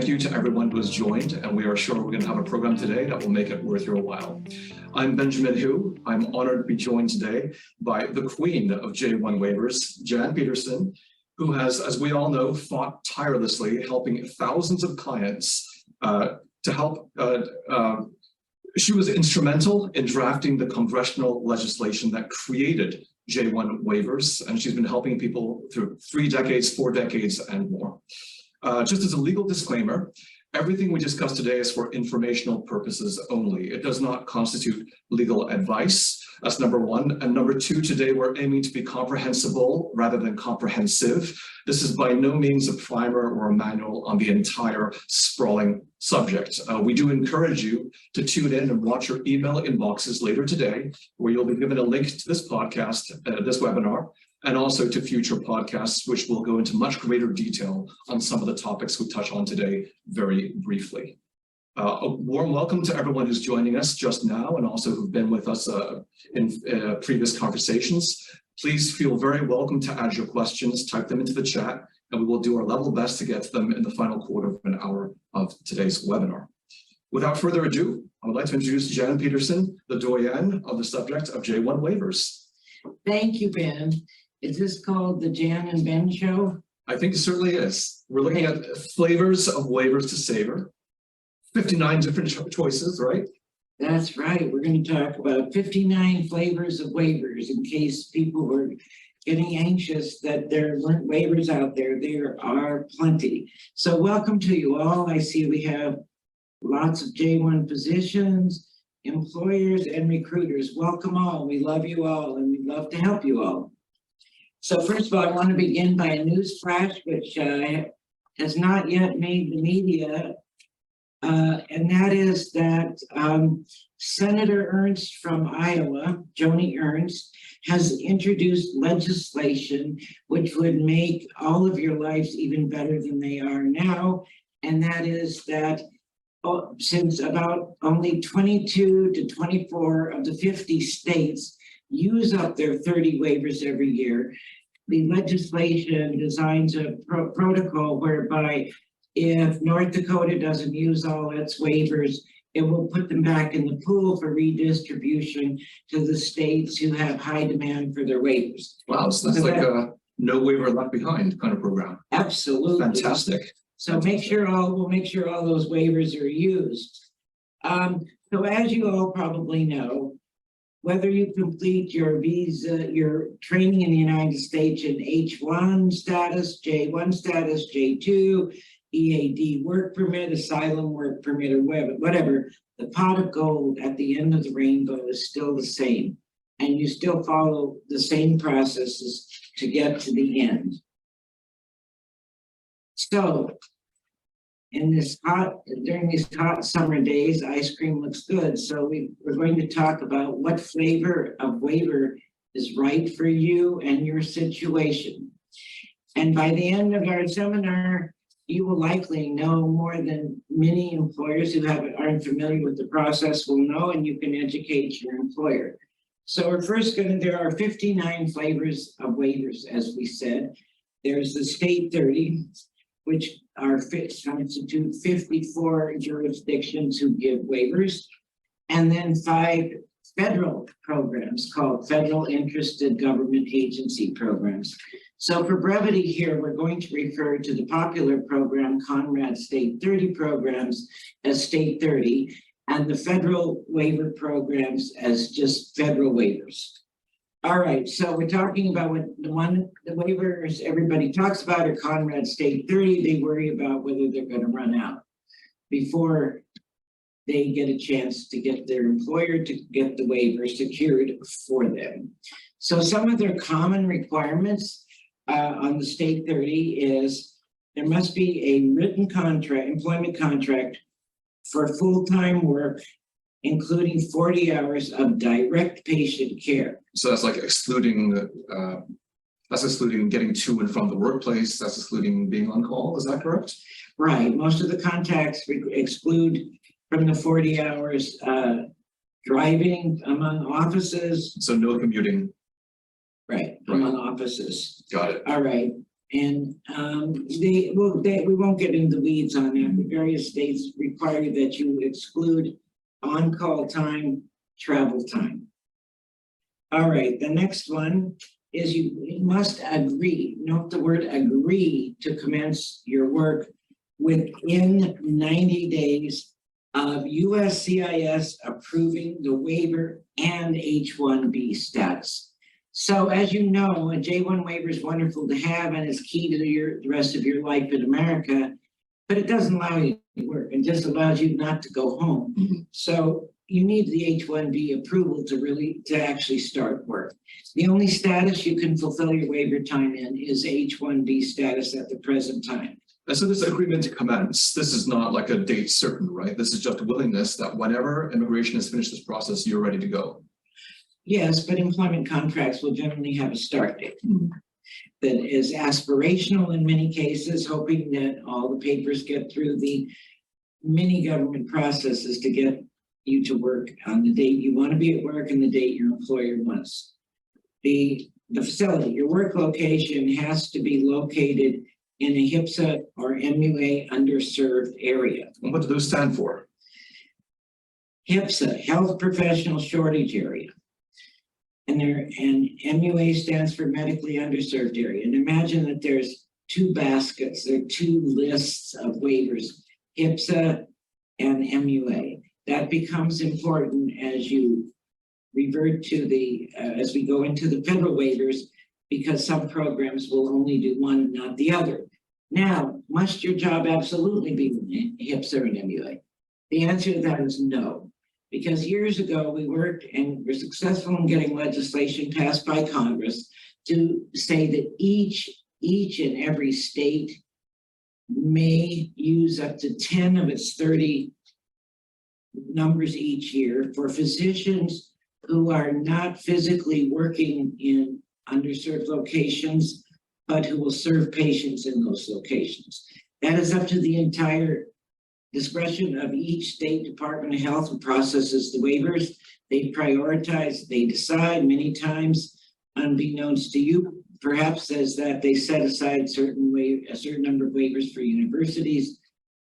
thank you to everyone who has joined, and we are sure we're going to have a program today that will make it worth your while. I'm Benjamin Hu. I'm honored to be joined today by the queen of J-1 waivers, Jan Pederson, who has, as we all know, fought tirelessly, helping thousands of clients to help. She was instrumental in drafting the congressional legislation that created J-1 waivers, and she's been helping people through 3 decades, 4 decades, and more. Just as a legal disclaimer, everything we discuss today is for informational purposes only. It does not constitute legal advice. That's number one. And number two, today we're aiming to be comprehensible rather than comprehensive. This is by no means a primer or a manual on the entire sprawling subject. We do encourage you to tune in and watch your email inboxes later today, where you'll be given a link to this podcast, this webinar, and also to future podcasts, which will go into much greater detail on some of the topics we touch on today very briefly. A warm welcome to everyone who's joining us just now and also who've been with us in previous conversations. Please feel very welcome to add your questions, type them into the chat, and we will do our level best to get to them in the final quarter of an hour of today's webinar. Without further ado, I would like to introduce Jan Pederson, the doyenne of the subject of J-1 waivers. Thank you, Ben. Is this called the Jan and Ben show? I think it certainly is. We're looking at flavors of waivers to savor. 59 different choices, right? That's right. We're going to talk about 59 flavors of waivers in case people were getting anxious that there weren't waivers out there. There are plenty. So welcome to you all. I see we have lots of J-1 positions, employers, and recruiters. Welcome all. We love you all, and we'd love to help you all. So first of all, I want to begin by a news flash, which has not yet made the media, and that is that Senator Ernst from Iowa, Joni Ernst, has introduced legislation which would make all of your lives even better than they are now, and that is that since about only 22 to 24 of the 50 states use up their 30 waivers every year, the legislation designs a protocol whereby if North Dakota doesn't use all its waivers, it will put them back in the pool for redistribution to the states who have high demand for their waivers. Wow, so that's like a no waiver left behind kind of program. Absolutely. Fantastic. So we'll make sure all those waivers are used. So as you all probably know, whether you complete your visa, your training in the United States in H1 status, J1 status, J2, EAD work permit, asylum work permit, or whatever, the pot of gold at the end of the rainbow is still the same. And you still follow the same processes to get to the end. So, during these hot summer days, ice cream looks good. So we're going to talk about what flavor of waiver is right for you and your situation. And by the end of our seminar, you will likely know more than many employers who aren't familiar with the process will know, and you can educate your employer. So there are 59 flavors of waivers, as we said. There's the state 30, which constitute 54 jurisdictions who give waivers, and then 5 federal programs called Federal Interested Government Agency programs. So for brevity here, we're going to refer to the popular program, Conrad State 30 programs, as State 30, and the federal waiver programs as just federal waivers. All right, so we're talking about the waivers everybody talks about are Conrad State 30. They worry about whether they're going to run out before they get a chance to get their employer to get the waiver secured for them. So some of their common requirements on the State 30 is there must be a written contract, employment contract for full-time work, including 40 hours of direct patient care. So that's like excluding getting to and from the workplace. That's excluding being on call. Is that correct? Right. Most of the contacts exclude from the 40 hours driving among offices. So no commuting. Right. Among offices. Got it. All right. And we won't get into the weeds on that, but various states require that you exclude on-call time, travel time. All right, the next one is you must agree, note the word agree, to commence your work within 90 days of USCIS approving the waiver and H-1B status. So as you know, a J-1 waiver is wonderful to have and is key to the rest of your life in America, but it doesn't allow you to work. It just allows you not to go home. Mm-hmm. So you need the H-1B approval to actually start work. The only status you can fulfill your waiver time in is H-1B status at the present time. And so this agreement to commence, this is not like a date certain, right? This is just a willingness that whenever immigration has finished this process, you're ready to go. Yes, but employment contracts will generally have a start date that is aspirational in many cases, hoping that all the papers get through the many government processes to get you to work on the date you want to be at work and the date your employer wants. The facility, your work location has to be located in a HPSA or MUA underserved area. And what do those stand for? HPSA, Health Professional Shortage Area. And MUA stands for medically underserved area. And imagine that there's two baskets, there are two lists of waivers, HPSA and MUA. That becomes important as you revert to as we go into the federal waivers, because some programs will only do one, not the other. Now, must your job absolutely be HPSA or MUA? The answer to that is no. Because years ago, we worked and were successful in getting legislation passed by Congress to say that each and every state may use up to 10 of its 30 numbers each year for physicians who are not physically working in underserved locations, but who will serve patients in those locations. That is up to the entire discretion of each state Department of Health who processes the waivers. They prioritize, they decide many times, unbeknownst to you, perhaps, as that they set aside a certain number of waivers for universities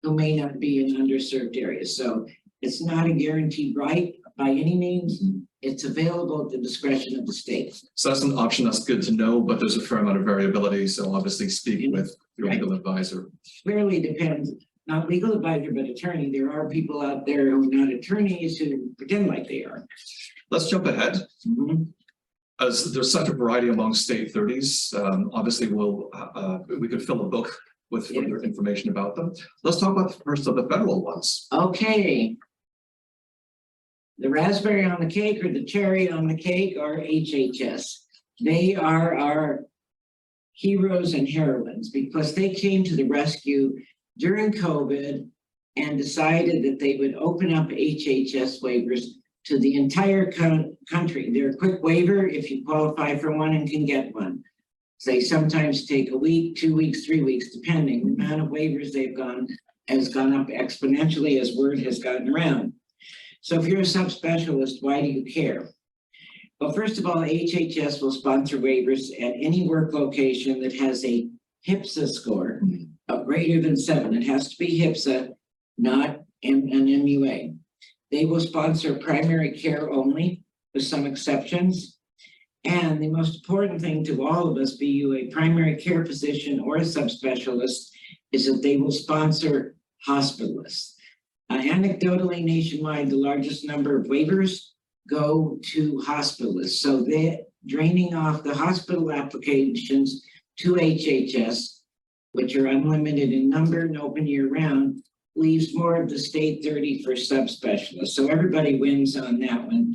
who may not be in underserved areas. So it's not a guaranteed right by any means. It's available at the discretion of the state. So that's an option that's good to know, but there's a fair amount of variability. So obviously speak with your legal advisor. Clearly depends, not legal advisor, but attorney. There are people out there who are not attorneys who pretend like they are. Let's jump ahead. As there's such a variety among state 30s, obviously we could fill a book with further information about them. Let's talk about the first of the federal ones. Okay. The raspberry on the cake or the cherry on the cake are HHS. They are our heroes and heroines because they came to the rescue during COVID and decided that they would open up HHS waivers to the entire country. They're a quick waiver if you qualify for one and can get one. They sometimes take a week, 2 weeks, 3 weeks, depending. The amount of waivers has gone up exponentially as word has gotten around. So if you're a subspecialist, why do you care? Well, first of all, HHS will sponsor waivers at any work location that has a HPSA score of greater than 7. It has to be HPSA, not an MUA. They will sponsor primary care only, with some exceptions. And the most important thing to all of us, be you a primary care physician or a subspecialist, is that they will sponsor hospitalists. Anecdotally, nationwide, the largest number of waivers go to hospitalists. So they're draining off the hospital applications to HHS, which are unlimited in number and open year round, leaves more of the state 30 for subspecialists. So everybody wins on that one.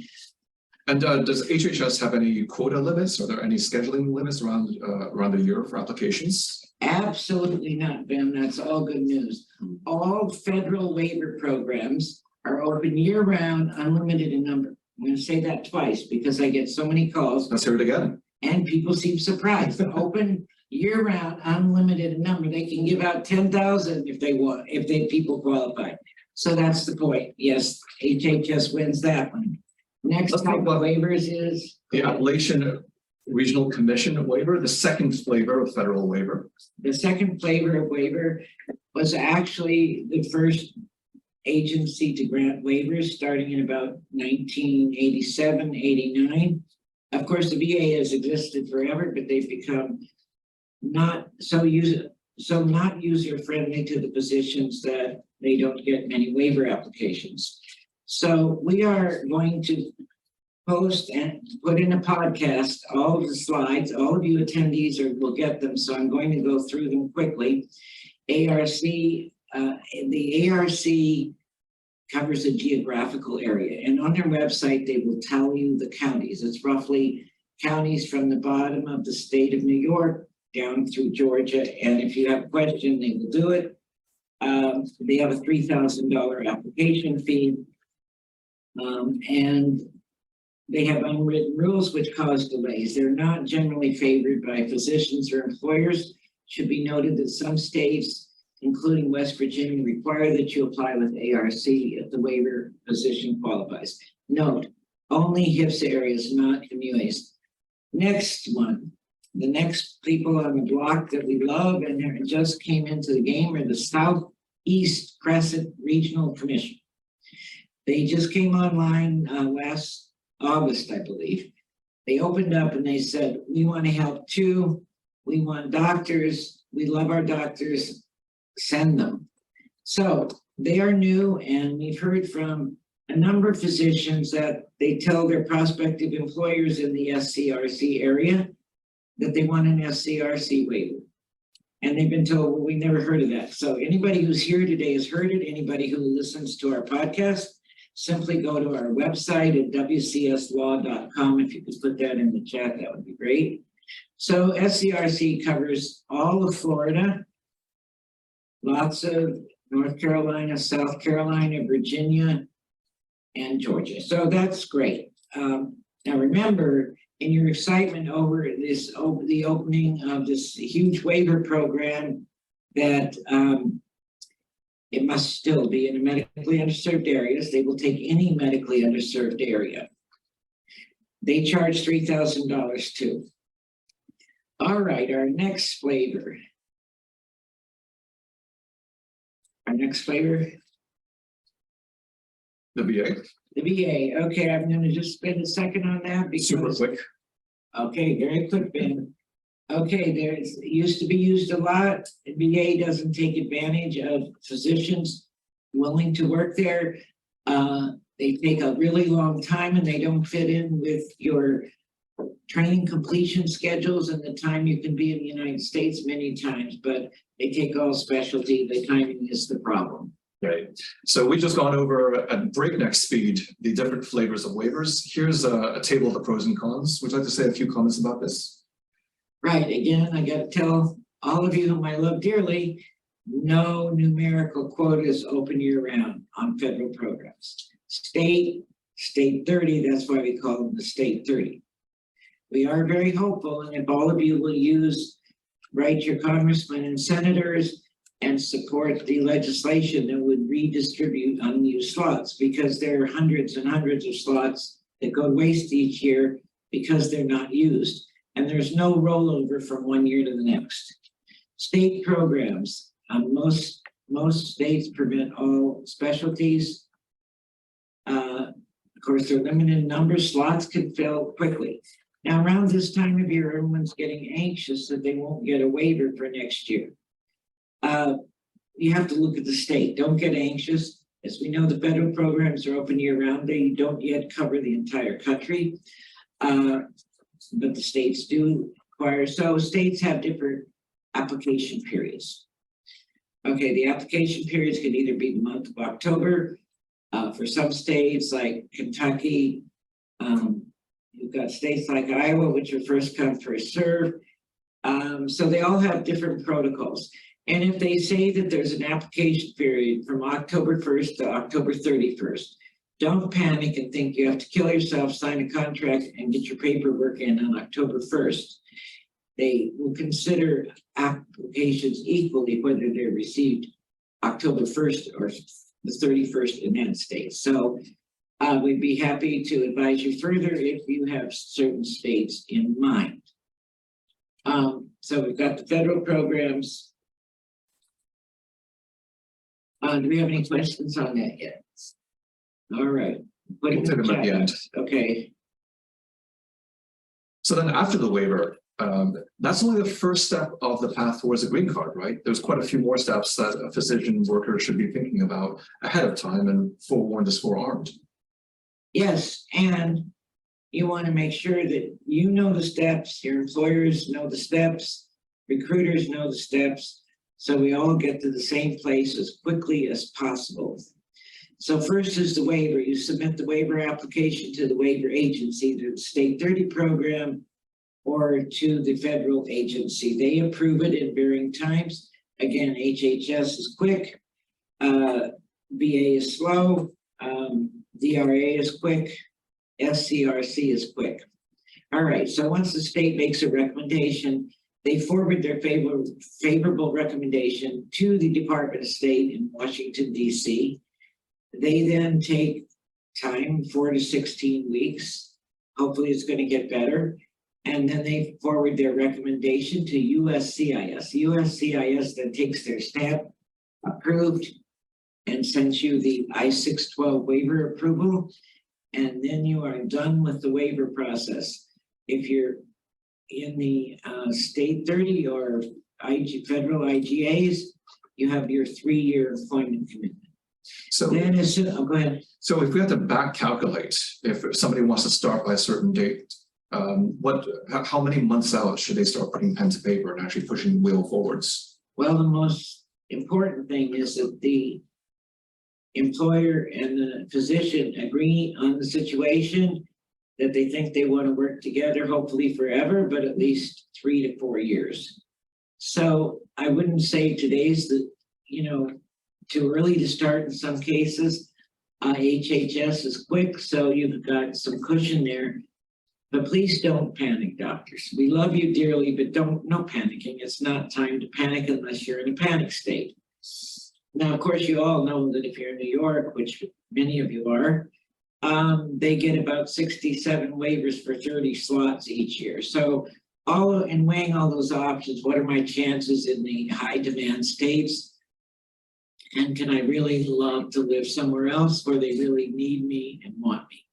And does HHS have any quota limits? Are there any scheduling limits around the year for applications? Absolutely not, Ben. That's all good news. All federal waiver programs are open year-round, unlimited in number. I'm going to say that twice because I get so many calls. Let's hear it again. And people seem surprised. Open year-round, unlimited in number. They can give out 10,000 if they want, if people qualify. So that's the point. Yes, HHS wins that one. Next type of waivers is the appellation Regional Commission waiver, the second flavor of federal waiver. The second flavor of waiver was actually the first agency to grant waivers starting in about 1987, 89. Of course, the VA has existed forever, but they've become not user friendly to the physicians that they don't get many waiver applications. So we are going to post and put in a podcast all of the slides. All of you attendees will get them, so I'm going to go through them quickly. The ARC covers a geographical area, and on their website they will tell you the counties. It's roughly counties from the bottom of the state of New York down through Georgia, and if you have a question, they will do it. They have a $3,000 application fee, and they have unwritten rules which cause delays. They're not generally favored by physicians or employers. Should be noted that some states, including West Virginia, require that you apply with ARC if the waiver position qualifies. Note, only HIPSA areas, not communities. Next one, the next people on the block that we love and just came into the game are the Southeast Crescent Regional Commission. They just came online last August, I believe. They opened up and they said, we want to help too. We want doctors. We love our doctors. Send them. So they are new, and we've heard from a number of physicians that they tell their prospective employers in the SCRC area that they want an SCRC waiver. And they've been told, well, we never heard of that. So anybody who's here today has heard it. Anybody who listens to our podcast, simply go to our website at wcslaw.com. If you could put that in the chat, that would be great. So SCRC covers all of Florida, lots of North Carolina, South Carolina, Virginia, and Georgia. So that's great. Now remember, in your excitement over the opening of this huge waiver program, that it must still be in medically underserved areas. They will take any medically underserved area. They charge $3,000 too. All right, our next flavor. The VA. The VA. Okay, I'm going to just spend a second on that because Super quick. Okay, very quick, Ben. Okay, there's used to be used a lot. The VA doesn't take advantage of physicians willing to work there. They take a really long time and they don't fit in with your training completion schedules and the time you can be in the United States many times, but they take all specialty. The timing is the problem. Right. So we just gone over at breakneck speed the different flavors of waivers. Here's a table of the pros and cons. Would you like to say a few comments about this? Right. Again, I got to tell all of you whom I love dearly, no numerical quotas open year round on federal programs. State 30, that's why we call them the state 30. We are very hopeful, and if all of you will write your congressmen and senators and support the legislation that would redistribute unused slots, because there are hundreds and hundreds of slots that go waste each year because they're not used. And there's no rollover from one year to the next. State programs, most states permit all specialties. Of course, they're limited in numbers. Slots can fill quickly. Now, around this time of year, everyone's getting anxious that they won't get a waiver for next year. You have to look at the state. Don't get anxious. As we know, the federal programs are open year round. They don't yet cover the entire country, but the states do require. So states have different application periods. Okay, the application periods can either be the month of October. For some states like Kentucky, you've got states like Iowa, which are first come, first serve. So they all have different protocols. And if they say that there's an application period from October 1st to October 31st, don't panic and think you have to kill yourself, sign a contract, and get your paperwork in on October 1st. They will consider applications equally whether they're received October 1st or the 31st in that state. So We'd be happy to advise you further if you have certain states in mind. So we've got the federal programs. Do we have any questions on that yet? All right. We'll take them at the end. Okay. So then after the waiver, that's only the first step of the path towards a green card, right? There's quite a few more steps that a physician worker should be thinking about ahead of time, and forewarned is forearmed. Yes, and you want to make sure that you know the steps, your employers know the steps, recruiters know the steps, so we all get to the same place as quickly as possible. So first is the waiver. You submit the waiver application to the waiver agency, either the state 30 program or to the federal agency. They approve it in varying times. Again, HHS is quick, VA is slow, DRA is quick, SCRC is quick. All right, so once the state makes a recommendation, they forward their favorable recommendation to the Department of State in Washington, DC. They then take time, 4 to 16 weeks. Hopefully it's going to get better. And then they forward their recommendation to USCIS. USCIS then takes their stamp, approved, and sends you the I-612 waiver approval. And then you are done with the waiver process. If you're in the state 30 or federal IGAs, you have your 3-year employment commitment. So then go ahead. So if we have to back calculate, if somebody wants to start by a certain date, how many months out should they start putting pen to paper and actually pushing the wheel forwards? Well, the most important thing is that the employer and the physician agree on the situation, that they think they want to work together, hopefully forever, but at least 3 to 4 years. So I wouldn't say today's too early to start in some cases. HHS is quick, so you've got some cushion there. But please don't panic, doctors. We love you dearly, but no panicking. It's not time to panic unless you're in a panic state. Now, of course, you all know that if you're in New York, which many of you are, they get about 67 waivers for 30 slots each year. So in weighing all those options, what are my chances in the high demand states? And can I really love to live somewhere else where they really need me and want me?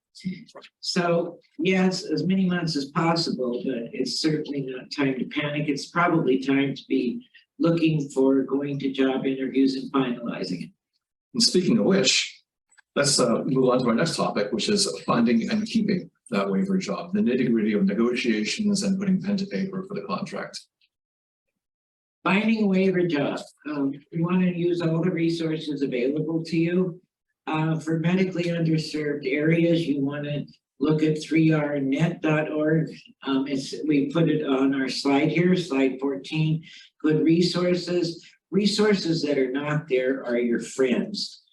So yes, as many months as possible, but it's certainly not time to panic. It's probably time to be looking for going to job interviews and finalizing it. And speaking of which, let's move on to our next topic, which is finding and keeping that waiver job, the nitty-gritty of negotiations and putting pen to paper for the contract. Finding a waiver job. You want to use all the resources available to you. For medically underserved areas, you want to look at 3rnet.org. We put it on our slide here, slide 14. Good resources. Resources that are not there are your friends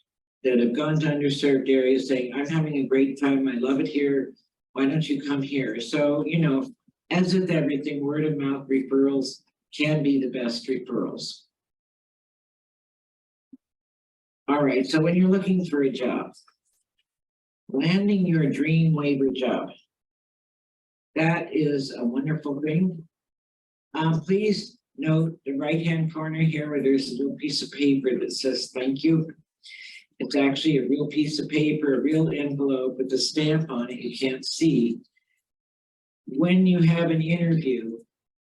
that have gone to underserved areas saying, I'm having a great time, I love it here, why don't you come here? So, as with everything, word of mouth referrals can be the best referrals. All right, so when you're looking for a job, landing your dream waiver job, that is a wonderful thing. Please note the right-hand corner here where there's a little piece of paper that says thank you. It's actually a real piece of paper, a real envelope with a stamp on it you can't see. When you have an interview,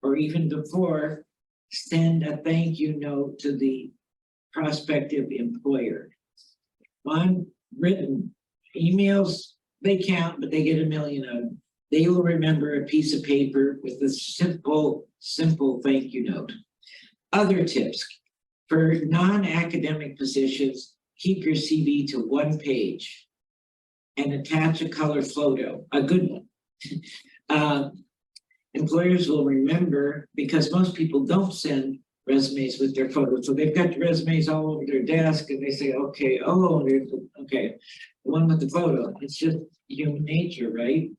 or even before, send a thank you note to the prospective employer. On written emails, they count, but they get a million of them. They will remember a piece of paper with a simple thank you note. Other tips for non-academic positions, keep your CV to 1 page and attach a color photo, a good one. Employers will remember, because most people don't send resumes with their photos. So they've got the resumes all over their desk and they say, okay, the one with the photo. It's just human nature, right?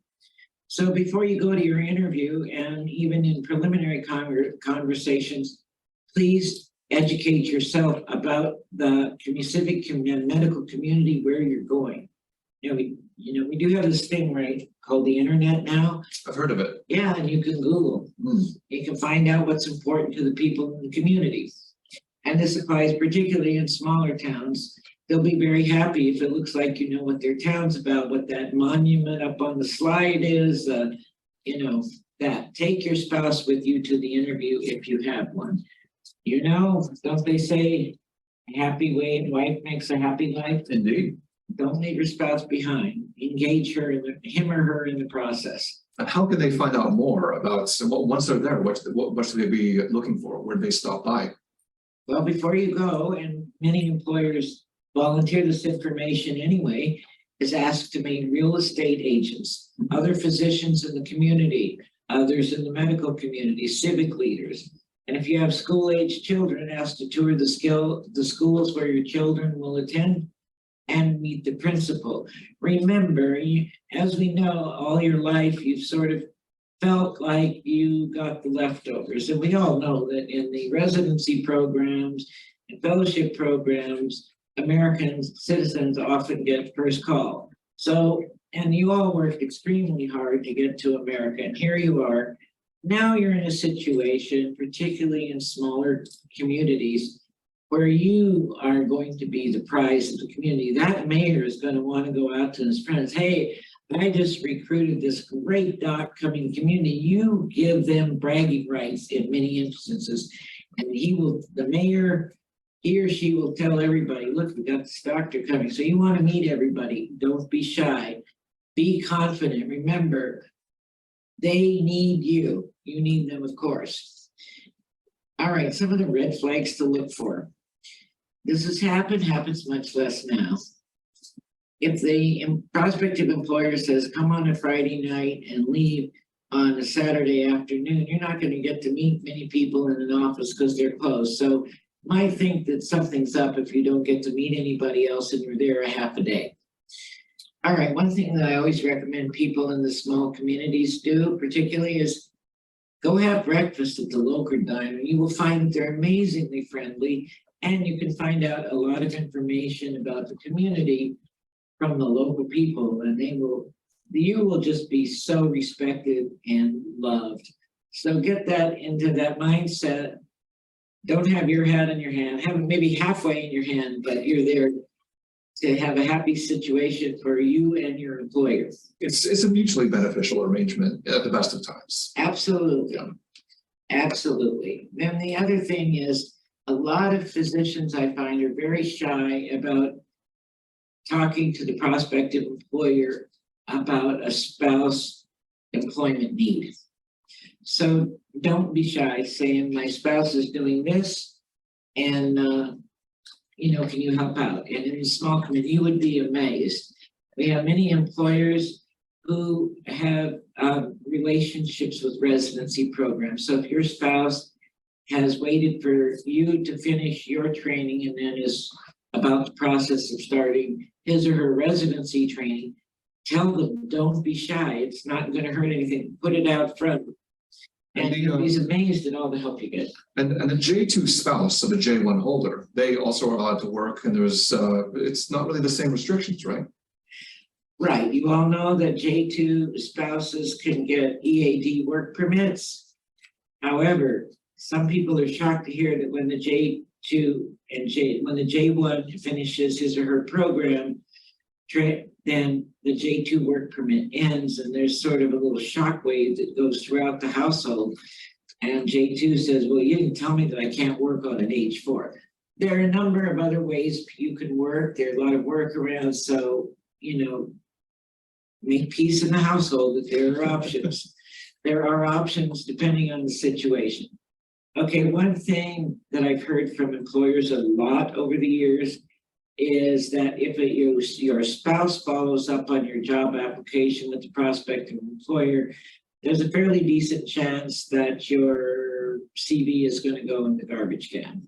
So before you go to your interview, and even in preliminary conversations, please educate yourself about the specific medical community where you're going. we do have this thing, right, called the internet now. I've heard of it. Yeah, and you can Google. You can find out what's important to the people in the community. And this applies particularly in smaller towns. They'll be very happy if it looks like you know what their town's about, what that monument up on the slide is, that. Take your spouse with you to the interview if you have one. Don't they say a happy wife makes a happy life? Indeed. Don't leave your spouse behind. Engage him or her in the process. And how can they find out more about, once they're there, what should they be looking for? Where do they stop by? Well, before you go, and many employers volunteer this information anyway, is asked to meet real estate agents, other physicians in the community, others in the medical community, civic leaders. And if you have school-age children, ask to tour the schools where your children will attend and meet the principal. Remember, as we know, all your life, you've sort of felt like you got the leftovers. And we all know that in the residency programs and fellowship programs, American citizens often get first call. So, and you all worked extremely hard to get to America, and here you are. Now you're in a situation, particularly in smaller communities, where you are going to be the prize of the community. That mayor is going to want to go out to his friends. Hey, I just recruited this great doc coming community. You give them bragging rights in many instances. And the mayor, he or she will tell everybody, look, we got this doctor coming. So you want to meet everybody. Don't be shy. Be confident. Remember, they need you. You need them, of course. All right, some of the red flags to look for. This happens much less now. If the prospective employer says, come on a Friday night and leave on a Saturday afternoon, you're not going to get to meet many people in an office because they're closed. So might think that something's up if you don't get to meet anybody else and you're there a half a day. All right, one thing that I always recommend people in the small communities do, particularly, is go have breakfast at the local diner. You will find that they're amazingly friendly, and you can find out a lot of information about the community from the local people, and you will just be so respected and loved. So get that into that mindset. Don't have your hat in your hand, have it maybe halfway in your hand, but you're there to have a happy situation for you and your employer. It's a mutually beneficial arrangement at the best of times. Absolutely. Yeah. Absolutely. Then the other thing is, a lot of physicians I find are very shy about talking to the prospective employer about a spouse employment need. So don't be shy saying, my spouse is doing this, and can you help out? And in the small community, you would be amazed. We have many employers who have relationships with residency programs. So if your spouse has waited for you to finish your training and then is about the process of starting his or her residency training, tell them, don't be shy. It's not going to hurt anything. Put it out front. And he's amazed at all the help you get. And the J2 spouse of a J1 holder, they also are allowed to work, and it's not really the same restrictions, right? Right. You all know that J2 spouses can get EAD work permits. However, some people are shocked to hear that when the J2 and when the J1 finishes his or her program, then the J2 work permit ends, and there's sort of a little shockwave that goes throughout the household. And J2 says, well, you didn't tell me that I can't work on an H4. There are a number of other ways you can work. There are a lot of workarounds. So, make peace in the household that there are options. There are options depending on the situation. Okay, one thing that I've heard from employers a lot over the years is that if your spouse follows up on your job application with the prospective employer, there's a fairly decent chance that your CV is going to go in the garbage can.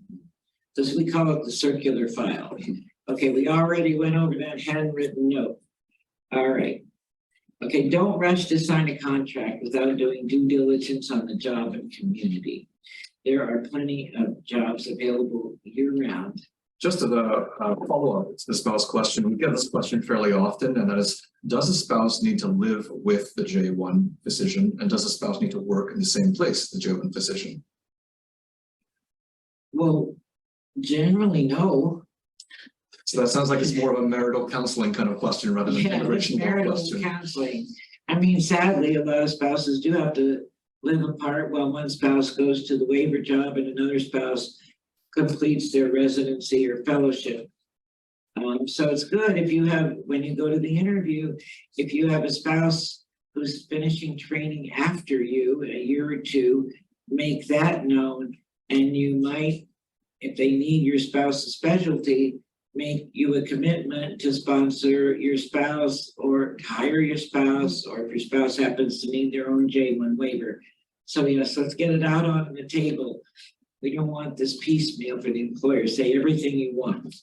So we call it the circular file. Okay, we already went over that handwritten note. All right. Okay, don't rush to sign a contract without doing due diligence on the job and community. There are plenty of jobs available year-round. Just as a follow-up to the spouse question, we get this question fairly often, and that is, does a spouse need to live with the J1 physician, and does a spouse need to work in the same place, the J1 physician? Well, generally, no. So that sounds like it's more of a marital counseling kind of question rather than an Yeah, it's immigration law marital question. counseling. I mean, sadly, a lot of spouses do have to live apart while one spouse goes to the waiver job and another spouse completes their residency or fellowship. So it's good if you have, when you go to the interview, if you have a spouse who's finishing training after you, a year or two, make that known. And you might, if they need your spouse's specialty, make you a commitment to sponsor your spouse or hire your spouse, or if your spouse happens to need their own J-1 waiver. So yes, let's get it out on the table. We don't want this piecemeal for the employer. Say everything you want.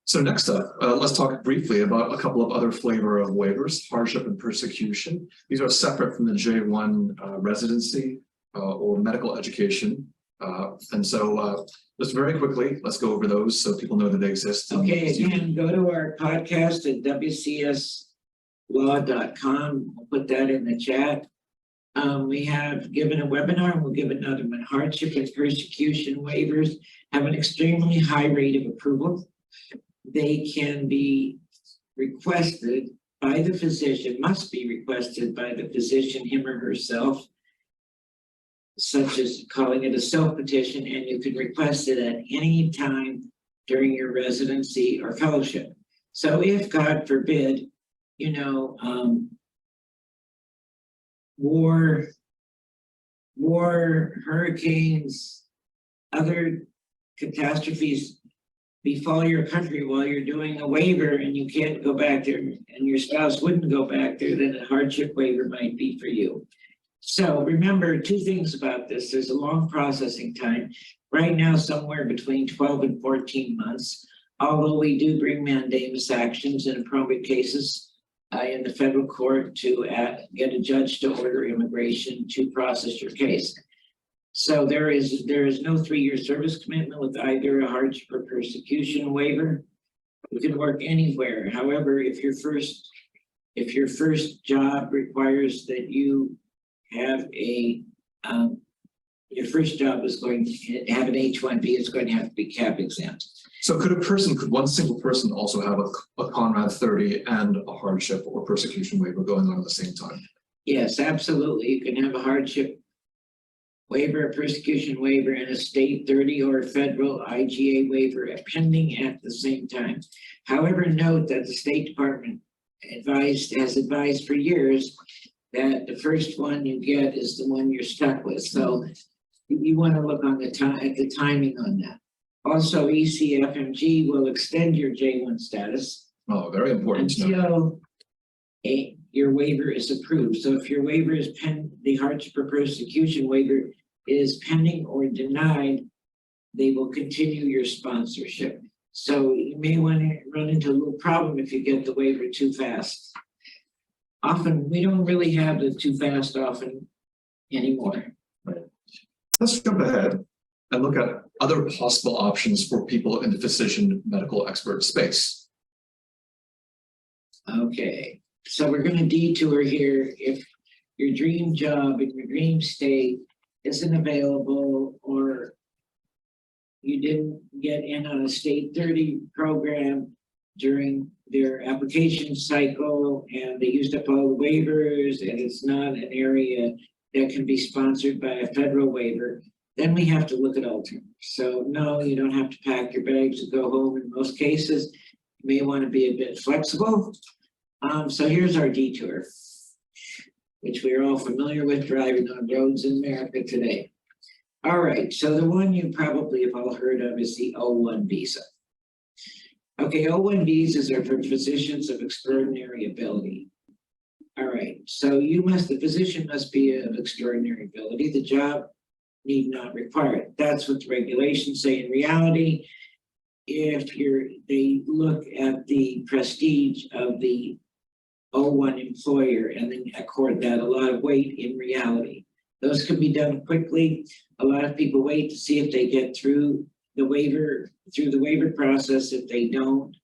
So next up, let's talk briefly about a couple of other flavor of waivers, hardship and persecution. These are separate from the J1 residency or medical education. And so just very quickly, let's go over those so people know that they exist. Okay, again, go to our podcast at wcslaw.com. We'll put that in the chat. We have given a webinar, and we'll give another one. Hardship and persecution waivers have an extremely high rate of approval. They can be requested by the physician, must be requested by the physician, him or herself, such as calling it a self-petition, and you can request it at any time during your residency or fellowship. So if, God forbid, you know, war, hurricanes, other catastrophes befall your country while you're doing a waiver and you can't go back there and your spouse wouldn't go back there, then a hardship waiver might be for you. So remember two things about this. There's a long processing time. Right now, somewhere between 12 and 14 months, although we do bring mandamus actions in appropriate cases in the federal court to get a judge to order immigration to process your case. So there is no 3-year service commitment with either a hardship or persecution waiver. You can work anywhere. However, if your first job requires that you have your first job is going to have an H-1B, it's going to have to be cap exempt. So could one single person also have a Conrad 30 and a hardship or persecution waiver going on at the same time? Yes, absolutely. You can have a hardship waiver, a persecution waiver, and a state 30 or federal IGA waiver pending at the same time. However, note that the State Department has advised for years that the first one you get is the one you're stuck with. So you want to look on at the timing on that. Also, ECFMG will extend your J1 status. Oh, very important to know. Until your waiver is approved. So if your waiver is the hardship or persecution waiver is pending or denied, they will continue your sponsorship. So you may want to run into a little problem if you get the waiver too fast. Often we don't really have the too fast often anymore. Right. Let's jump ahead and look at other possible options for people in the physician medical expert space. Okay, so we're going to detour here. If your dream job in your dream state isn't available, or you didn't get in on a state 30 program during their application cycle and they used up all the waivers and it's not an area that can be sponsored by a federal waiver, then we have to look at alternatives. So no, you don't have to pack your bags and go home in most cases. You may want to be a bit flexible. So here's our detour, which we are all familiar with driving on roads in America today. All right, so the one you probably have all heard of is the O1 visa. Okay, O1 visas are for physicians of extraordinary ability. All right, so the physician must be of extraordinary ability. The job need not require it. That's what the regulations say. In reality, if they look at the prestige of the O1 employer and then accord that a lot of weight in reality. Those can be done quickly. A lot of people wait to see if they get through the waiver, through the waiver process. If they don't,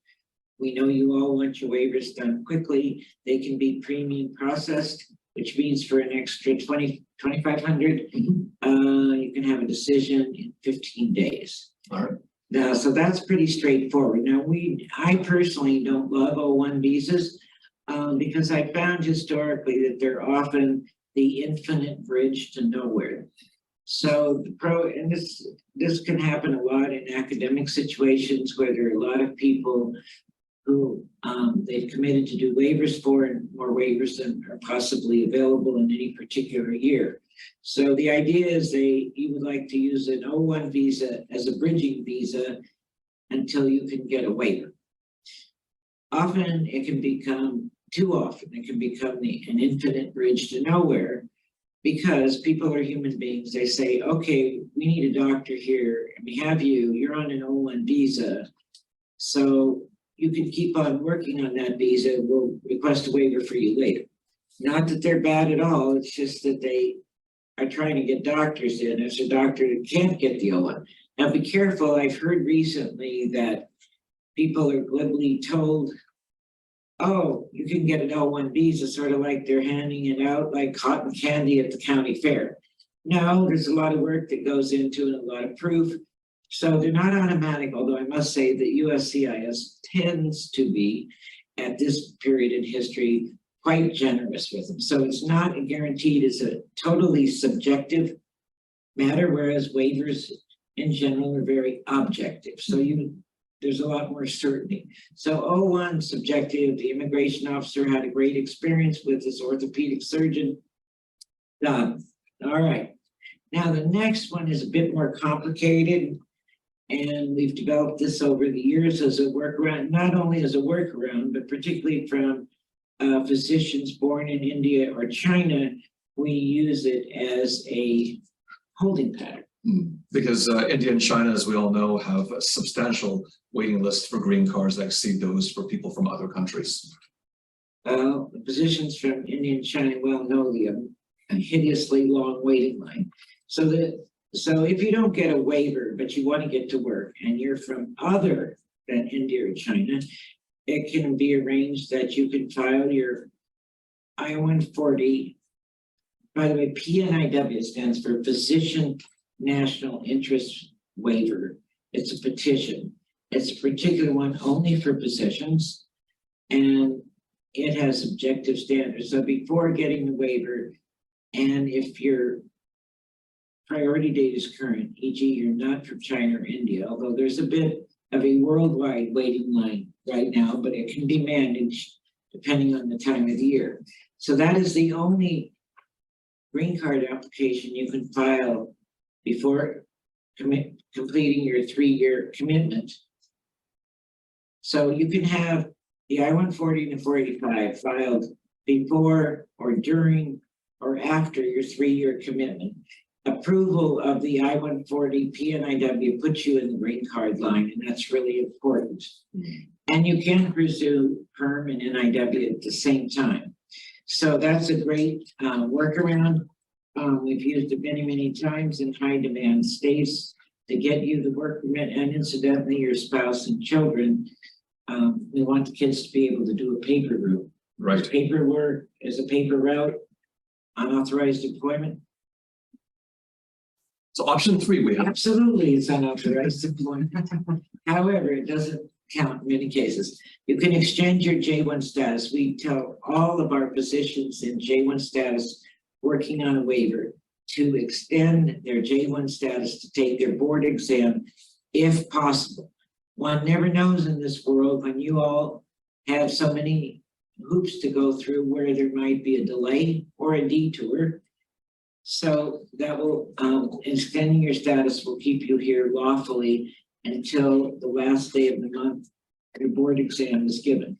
we know you all want your waivers done quickly. They can be premium processed, which means for an extra 2,500, you can have a decision in 15 days. All right. Now, so that's pretty straightforward. Now, I personally don't love O1 visas because I found historically that they're often the infinite bridge to nowhere. So and this can happen a lot in academic situations where there are a lot of people who they've committed to do waivers for, and more waivers than are possibly available in any particular year. So the idea is you would like to use an O1 visa as a bridging visa until you can get a waiver. Often it can become, too often, it can become an infinite bridge to nowhere, because people are human beings. They say, okay, we need a doctor here, and we have you're on an O1 visa, so you can keep on working on that visa. We'll request a waiver for you later. Not that they're bad at all, it's just that they are trying to get doctors in as a doctor that can't get the O1. Now be careful, I've heard recently that people are glibly told, oh, you can get an O1 visa, sort of like they're handing it out like cotton candy at the county fair. No, there's a lot of work that goes into it, a lot of proof. So they're not automatic, although I must say that USCIS tends to be, at this period in history, quite generous with them. So it's not guaranteed, it's a totally subjective matter, whereas waivers in general are very objective. So there's a lot more certainty. So O1, subjective, the immigration officer had a great experience with his orthopedic surgeon. Done. All right. Now the next one is a bit more complicated, and we've developed this over the years as a workaround, not only as a workaround, but particularly from physicians born in India or China, we use it as a holding pattern. Because India and China, as we all know, have a substantial waiting lists for green cards that exceed those for people from other countries. The physicians from India and China well know the hideously long waiting line. So if you don't get a waiver, but you want to get to work and you're from other than India or China, it can be arranged that you can file your I-140. By the way, PNIW stands for Physician National Interest Waiver. It's a petition. It's a particular one only for physicians, and it has objective standards. So before getting the waiver, and if your priority date is current, e.g. you're not from China or India, although there's a bit of a worldwide waiting line right now, but it can be managed depending on the time of the year. So that is the only green card application you can file before completing your 3-year commitment. So you can have the I-140 and the 485 filed before or during or after your 3-year commitment. Approval of the I-140 PNIW puts you in the green card line, and that's really important. And you can pursue PERM and NIW at the same time. So that's a great workaround. We've used it many, many times in high demand states to get you the work permit, and incidentally, your spouse and children. We want the kids to be able to do a paper route. Right. Paperwork is a paper route, unauthorized employment. So option 3 we have. Absolutely, it's unauthorized employment. However, it doesn't count in many cases. You can extend your J-1 status. We tell all of our physicians in J-1 status working on a waiver to extend their J-1 status to take their board exam if possible. One never knows in this world when you all have so many hoops to go through where there might be a delay or a detour. So that will, extending your status will keep you here lawfully until the last day of the month your board exam is given.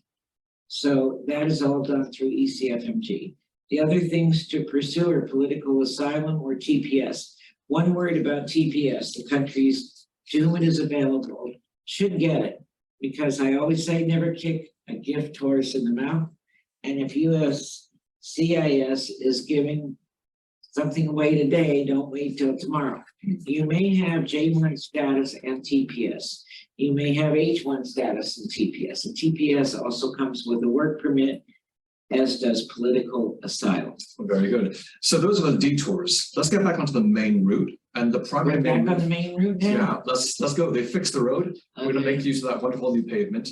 So that is all done through ECFMG. The other things to pursue are political asylum or TPS. One word about TPS, the countries to whom it is available should get it, because I always say never kick a gift horse in the mouth. And if USCIS is giving something away today, don't wait till tomorrow. You may have J1 status and TPS. You may have H1 status and TPS. And TPS also comes with a work permit, as does political asylum. Very good. So those are the detours. Let's get back onto the main route and the primary. We're back on the main route now? Yeah, let's go. They fixed the road. We're going to make use of that wonderful new pavement.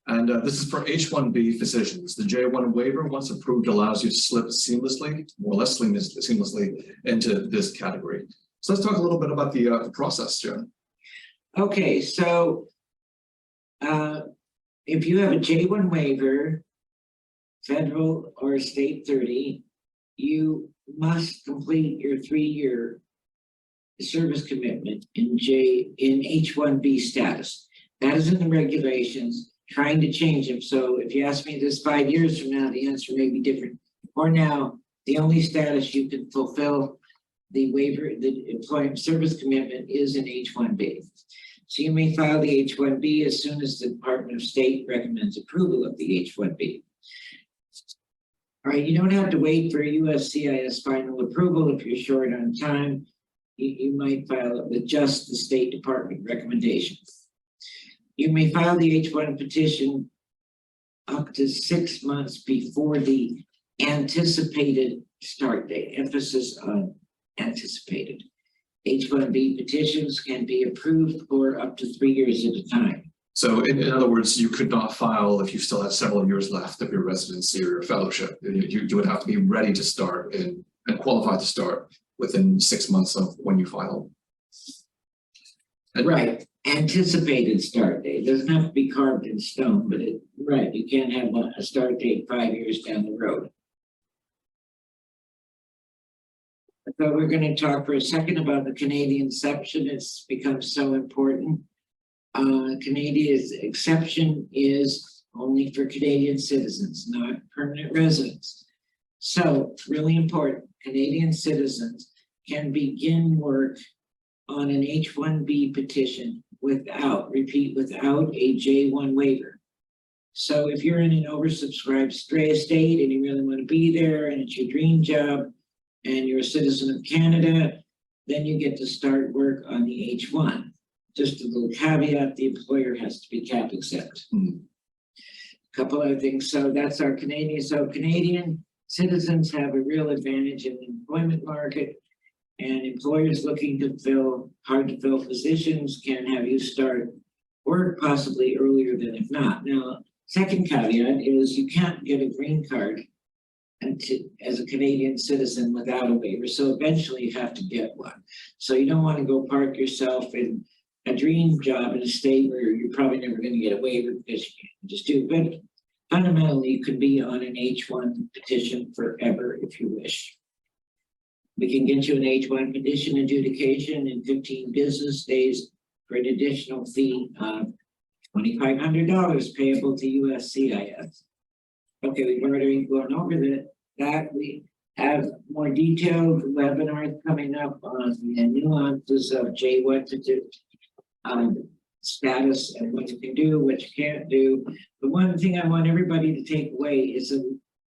And this is for H-1B physicians. The J-1 waiver, once approved, allows you to slip seamlessly, more or less seamlessly, into this category. So let's talk a little bit about the process, Jen. Okay, so if you have a J-1 waiver, federal or state 30, you must complete your 3-year service commitment in H-1B status. That is in the regulations, trying to change them. So if you ask me this 5 years from now, the answer may be different. For now, the only status you can fulfill the waiver, the employment service commitment, is in H-1B. So you may file the H-1B as soon as the Department of State recommends approval of the H-1B. All right, you don't have to wait for USCIS final approval if you're short on time. You might file it with just the State Department recommendation. You may file the H-1 petition up to 6 months before the anticipated start date, emphasis on anticipated. H-1B petitions can be approved for up to 3 years at a time. So in other words, you could not file if you still had several years left of your residency or your fellowship. You would have to be ready to start and qualified to start within 6 months of when you file. And right, anticipated start date. It doesn't have to be carved in stone, but right, you can't have a start date 5 years down the road. So we're going to talk for a second about the Canadian exception. It's become so important. Canadia's exception is only for Canadian citizens, not permanent residents. So really important, Canadian citizens can begin work on an H-1B petition without a J-1 waiver. So if you're in an oversubscribed state and you really want to be there and it's your dream job and you're a citizen of Canada, then you get to start work on the H-1. Just a little caveat, the employer has to be CAP exempt. A couple other things. So that's our Canadian. So Canadian citizens have a real advantage in the employment market, and employers looking to fill hard to fill positions can have you start work possibly earlier than if not. Now, second caveat is you can't get a green card as a Canadian citizen without a waiver. So eventually you have to get one. So you don't want to go park yourself in a dream job in a state where you're probably never going to get a waiver because you can't just do it. But fundamentally, you could be on an H-1 petition forever if you wish. We can get you an H-1 petition adjudication in 15 business days for an additional fee of $2,500 payable to USCIS. Okay, we've already gone over that. We have more detailed webinars coming up on the nuances of J-1 status and what you can do, what you can't do. The one thing I want everybody to take away is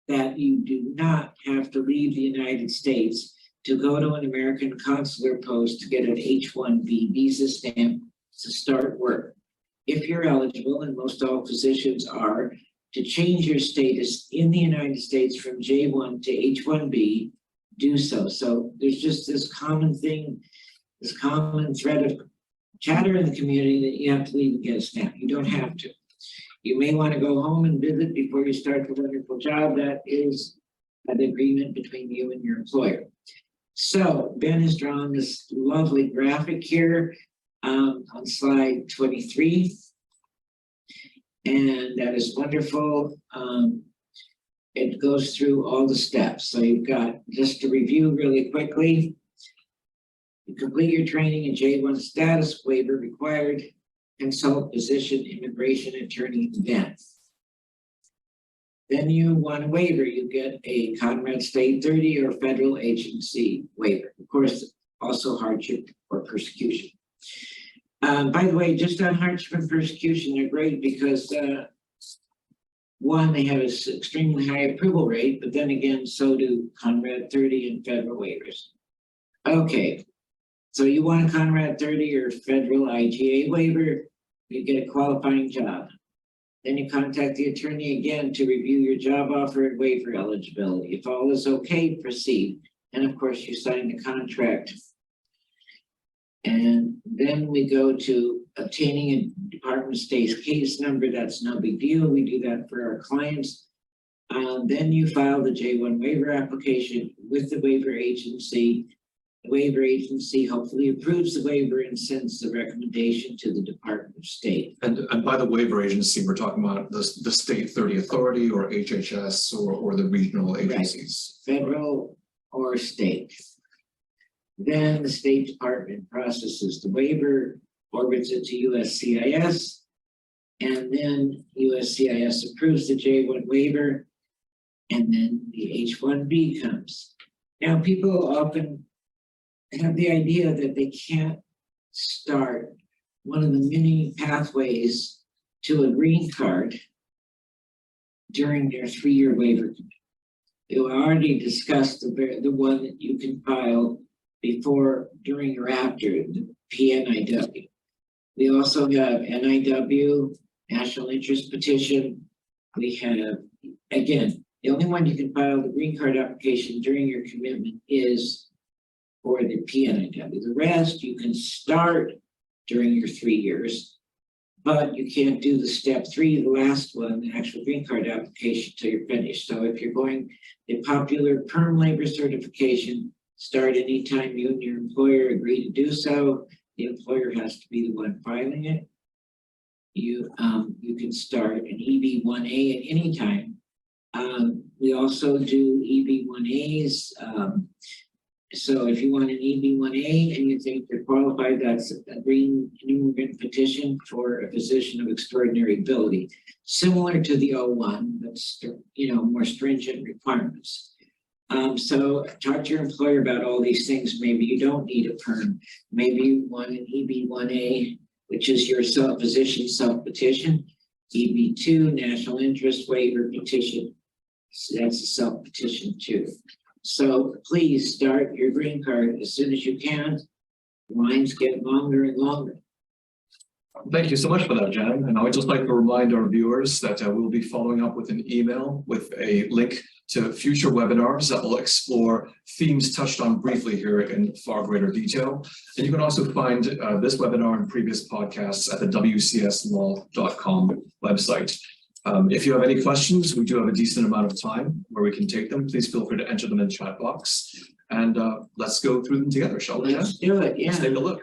that you do not have to leave the United States to go to an American consular post to get an H-1B visa stamp to start work. If you're eligible, and most all physicians are, to change your status in the United States from J-1 to H-1B, do so. So there's just this common thing, this common thread of chatter in the community that you have to leave and get a stamp. You don't have to. You may want to go home and visit before you start the wonderful job. That is an agreement between you and your employer. So Ben has drawn this lovely graphic here on slide 23. And that is wonderful. It goes through all the steps. So you've got, just to review really quickly, you complete your training in J-1 status, waiver required, consult physician, immigration attorney then. Then you want a waiver, you get a Conrad State 30 or federal agency waiver. Of course, also hardship or persecution. By the way, just on hardship and persecution, they're great because One, they have an extremely high approval rate, but then again, so do Conrad 30 and federal waivers. Okay, so you want a Conrad 30 or federal IGA waiver, you get a qualifying job. Then you contact the attorney again to review your job offer and waiver eligibility. If all is okay, proceed. And of course, you sign the contract. And then we go to obtaining a Department of State's case number. That's no big deal. We do that for our clients. Then you file the J-1 waiver application with the waiver agency. The waiver agency hopefully approves the waiver and sends the recommendation to the Department of State. And by the waiver agency, we're talking about the state 30 authority or HHS or the regional agencies. Right. Federal or state. Then the State Department processes the waiver, forwards it to USCIS, and then USCIS approves the J-1 waiver, and then the H-1B comes. Now, people often have the idea that they can't start one of the many pathways to a green card during their 3-year waiver. You already discussed the one that you can file before, during, or after the PNIW. We also have NIW, National Interest Petition. We have, again, the only one you can file the green card application during your commitment is for the PNIW. The rest you can start during your 3 years, but you can't do the step 3, the last one, the actual green card application, till you're finished. So if you're going the popular perm labor certification, start anytime you and your employer agree to do so. The employer has to be the one filing it. You can start an EB-1A at any time. We also do EB-1As. So if you want an EB-1A and you think you're qualified, that's a green immigrant petition for a physician of extraordinary ability, similar to the O1, but more stringent requirements. So talk to your employer about all these things. Maybe you don't need a perm. Maybe you want an EB-1A, which is your physician self-petition. EB-2, national interest waiver petition. So that's a self-petition too. So please start your green card as soon as you can. Lines get longer and longer. Thank you so much for that, Jan. And I would just like to remind our viewers that we'll be following up with an email with a link to future webinars that will explore themes touched on briefly here in far greater detail. And you can also find this webinar and previous podcasts at the wcslaw.com website. If you have any questions, we do have a decent amount of time where we can take them. Please feel free to enter them in the chat box. And let's go through them together, shall we? Let's do it, yeah. Let's take a look.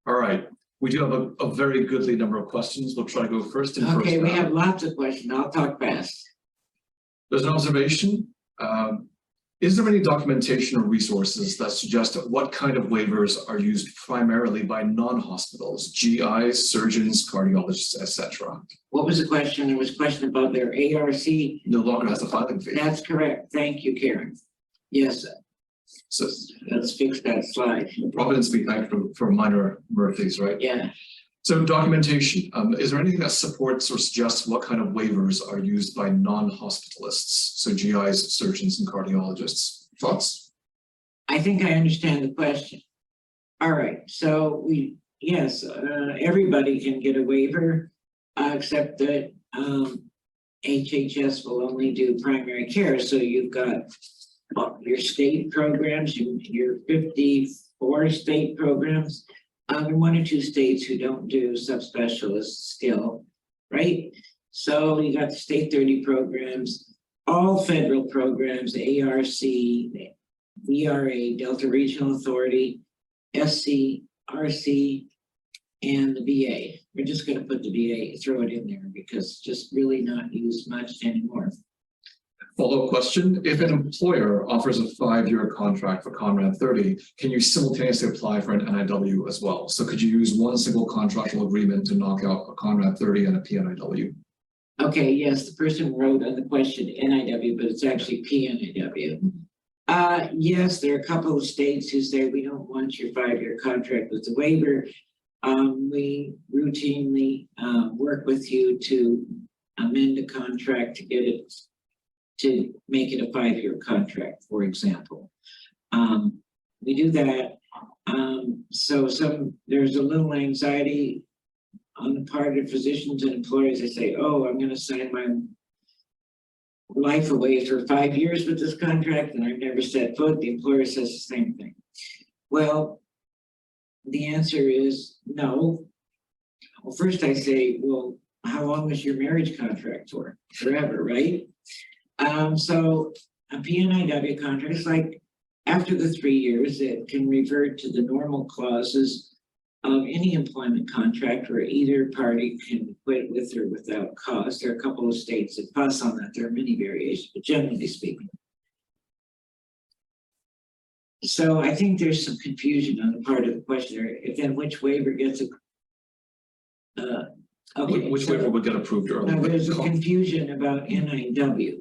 All right. We do have a very goodly number of questions. We'll try to go first. Okay, we have lots of questions. I'll talk fast. There's an observation. Is there any documentation or resources that suggest what kind of waivers are used primarily by non-hospitals, GIs, surgeons, cardiologists, etc.? What was the question? There was a question about their ARC. No longer has a filing fee. That's correct. Thank you, Karen. Yes. So let's fix that slide. Providence be thanked for minor Murphys, right? Yeah. So documentation, is there anything that supports or suggests what kind of waivers are used by non-hospitalists? So GIs, surgeons, and cardiologists. Thoughts? I think I understand the question. All right, so everybody can get a waiver, except that HHS will only do primary care. So you've got your state programs, your 54 state programs. There are 1 or 2 states who don't do subspecialists still, right? So you got the state 30 programs, all federal programs, ARC, VRA, Delta Regional Authority, SC, RC, and the VA. We're just going to put the VA, throw it in there because it's just really not used much anymore. Follow-up question. If an employer offers a 5-year contract for Conrad 30, can you simultaneously apply for an NIW as well? So could you use one single contractual agreement to knock out a Conrad 30 and a PNIW? Okay, yes, the person wrote on the question NIW, but it's actually PNIW. Yes, there are a couple of states who say we don't want your 5-year contract with the waiver. We routinely work with you to amend a contract to get it, to make it a 5-year contract, for example. We do that. So there's a little anxiety on the part of physicians and employers. They say, oh, I'm going to sign my life away for 5 years with this contract and I've never set foot. The employer says the same thing. Well, the answer is no. Well, first I say, well, how long was your marriage contract for? Forever, right? So a PNIW contract is like after the 3 years, it can revert to the normal clauses of any employment contract where either party can quit with or without cause. There are a couple of states that pass on that. There are many variations, but generally speaking. So I think there's some confusion on the part of the questioner. If then which waiver gets a Which waiver would get approved early? now there's a confusion about NIW.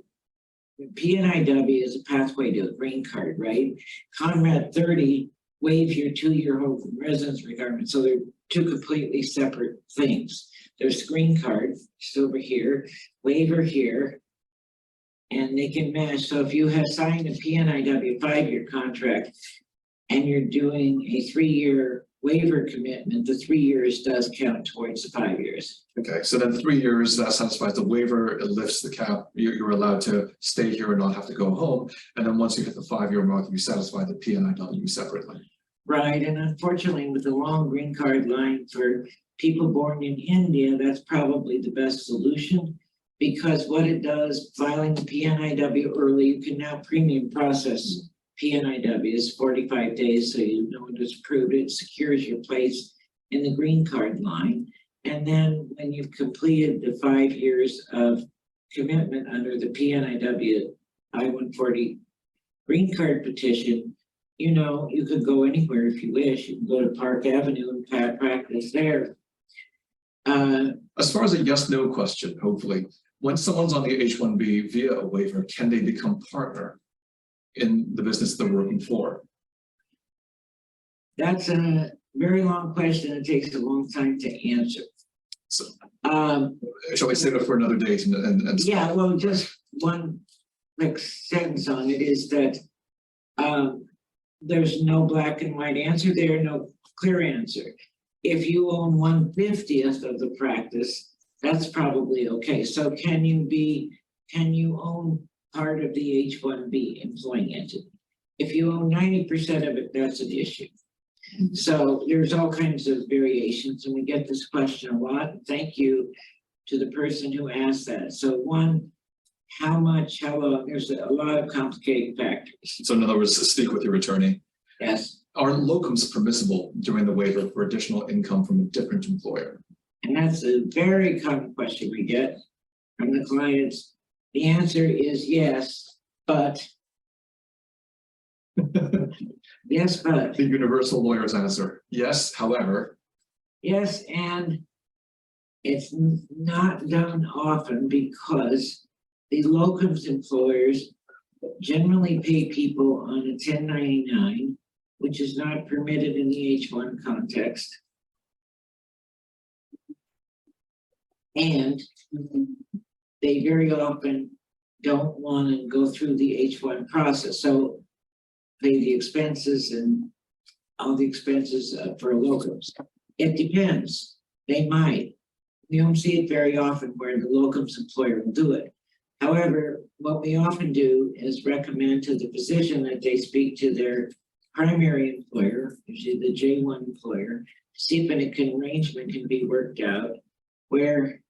PNIW is a pathway to a green card, right? Conrad 30 waives your 2-year home residence requirement. So they're two completely separate things. There's green card, just over here, waiver here, and they can match. So if you have signed a PNIW 5-year contract and you're doing a 3-year waiver commitment, the 3 years does count towards the 5 years. Okay, so then 3 years, that satisfies the waiver, it lifts the cap, you're allowed to stay here and not have to go home. And then once you hit the 5-year mark, you satisfy the PNIW separately. Right, and unfortunately with the long green card line for people born in India, that's probably the best solution. Because what it does, filing the PNIW early, you can now premium process PNIW is 45 days, so you know it was approved. It secures your place in the green card line. And then when you've completed the 5 years of commitment under the PNIW I-140 green card petition, you know, you could go anywhere if you wish. You can go to Park Avenue and practice there. As far as a yes/no question, hopefully, when someone's on the H-1B via a waiver, can they become partner in the business they're working for? That's a very long question. It takes a long time to answer. So, shall we save it for another date? And yeah, well, just one quick sentence on it is that there's no black and white answer there, no clear answer. If you own 1/50th of the practice, that's probably okay. So can you own part of the H-1B employing entity? If you own 90% of it, that's an issue. So there's all kinds of variations, and we get this question a lot. Thank you to the person who asked that. So one, how much, how long? There's a lot of complicating factors. so in other words, speak with your attorney. Yes. Are locums permissible during the waiver for additional income from a different employer? And that's a very common question we get from the clients. The answer is yes, but. Yes, but. The universal lawyer's answer, yes, however. Yes, and it's not done often because the locums employers generally pay people on a 1099, which is not permitted in the H-1 context. And they very often don't want to go through the H-1 process. So pay the expenses and all the expenses for locums. It depends. They might. You don't see it very often where the locums employer will do it. However, what we often do is recommend to the physician that they speak to their primary employer, usually the J-1 employer, see if an arrangement can be worked out where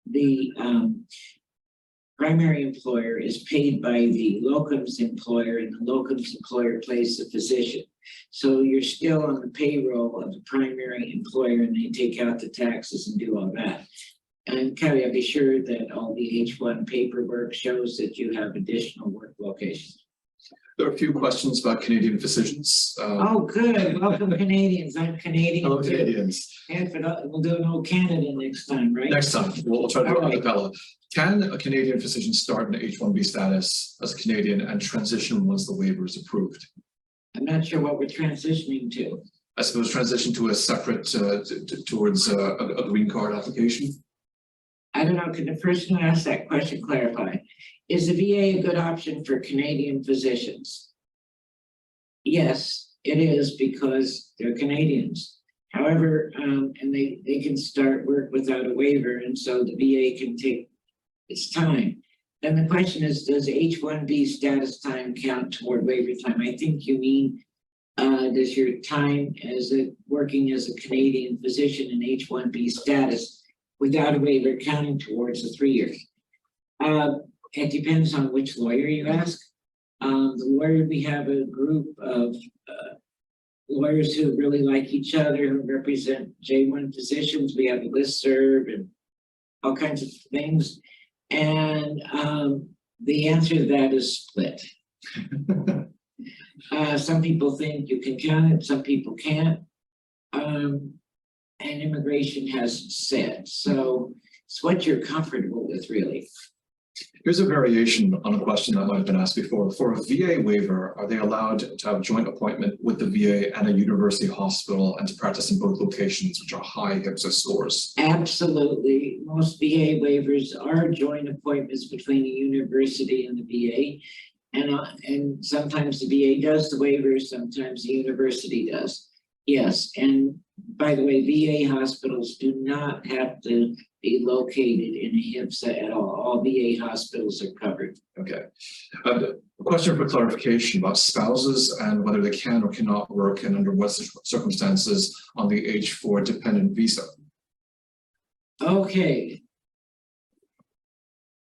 the primary employer is paid by the locums employer and the locums employer pays the physician. So you're still on the payroll of the primary employer and they take out the taxes and do all that. And caveat, be sure that all the H-1 paperwork shows that you have additional work locations. There are a few questions about Canadian physicians. Oh, good. Welcome, Canadians. I'm Canadian. Hello, too. Canadians. We'll do an old Canada next time, right? Next time, we'll try to do All a right. cappella. Can a Canadian physician start an H-1B status as a Canadian and transition once the waiver is approved? I'm not sure what we're transitioning to. I suppose transition to a separate, towards a green card application. I don't know, can the person who asked that question clarify? Is the VA a good option for Canadian physicians? Yes, it is because they're Canadians. However, and they can start work without a waiver, and so the VA can take its time. Then the question is, does H-1B status time count toward waiver time? I think you mean, does your time as working as a Canadian physician in H-1B status without a waiver counting towards the 3 years? It depends on which lawyer you ask. The lawyer, we have a group of lawyers who really like each other, who represent J-1 physicians. We have a listserv and all kinds of things. And the answer to that is split. Some people think you can count it, some people can't. And immigration hasn't said. So it's what you're comfortable with, really. Here's a variation on a question that might have been asked before. For a VA waiver, are they allowed to have joint appointment with the VA and a university hospital and to practice in both locations, which are high HIPAA scores? Absolutely. Most VA waivers are joint appointments between the university and the VA. And sometimes the VA does the waiver, sometimes the university does. Yes, and by the way, VA hospitals do not have to be located in a HIPSA at all. All VA hospitals are covered. Okay. A question for clarification about spouses and whether they can or cannot work and under what circumstances on the H-4 dependent visa. Okay.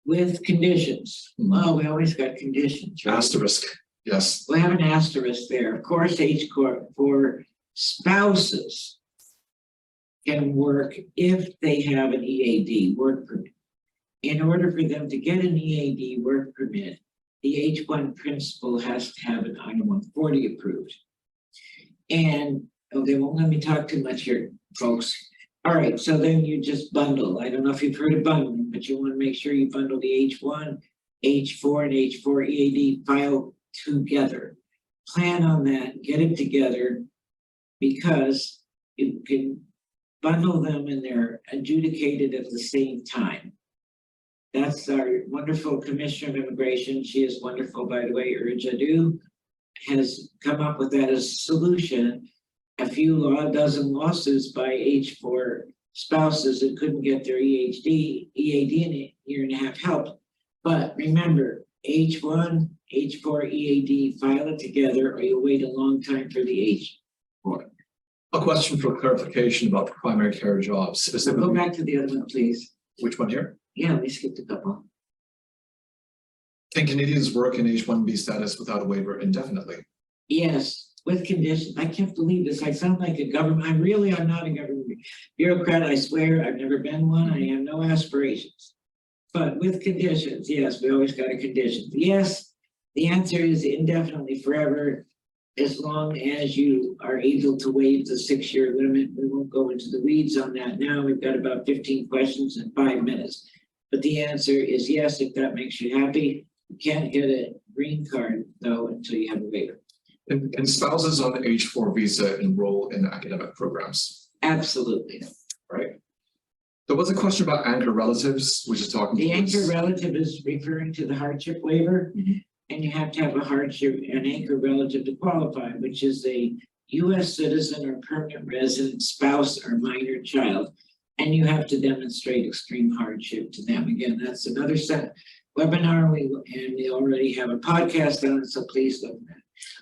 With conditions. Well, we always got conditions, right? Asterisk, yes. We have an asterisk there. Of course, H-4 spouses can work if they have an EAD work permit. In order for them to get an EAD work permit, the H-1 principal has to have an I-140 approved. And they won't let me talk too much here, folks. All right, so then you just bundle. I don't know if you've heard of bundling, but you want to make sure you bundle the H-1, H-4, and H-4 EAD file together. Plan on that, get it together, because you can bundle them and they're adjudicated at the same time. That's our wonderful Commissioner of Immigration. She is wonderful, by the way. Urjadu has come up with that as a solution. A few dozen lawsuits by H-4 spouses that couldn't get their EAD in a year and a half helped. But remember, H-1, H-4 EAD, file it together or you'll wait a long time for the H-4. A question for clarification about primary care jobs. Specifically, go back to the other one, please. Which one here? Yeah, we skipped a couple. Can Canadians work in H-1B status without a waiver indefinitely? Yes, with conditions. I can't believe this. I sound like a government. I'm not a government bureaucrat. I swear I've never been one. I have no aspirations. But with conditions, yes, we always got a condition. Yes, the answer is indefinitely forever, as long as you are able to waive the 6-year limit. We won't go into the weeds on that now. We've got about 15 questions in 5 minutes. But the answer is yes, if that makes you happy. You can't get a green card, though, until you have a waiver. Can spouses on the H-4 visa enroll in academic programs? Absolutely. Right. There was a question about anchor relatives, which is talking the anchor relative is referring to the hardship waiver. And you have to have an anchor relative to qualify, which is a U.S. citizen or permanent resident, spouse or minor child. And you have to demonstrate extreme hardship to them. Again, that's another webinar, and we already have a podcast on it, so please look at that.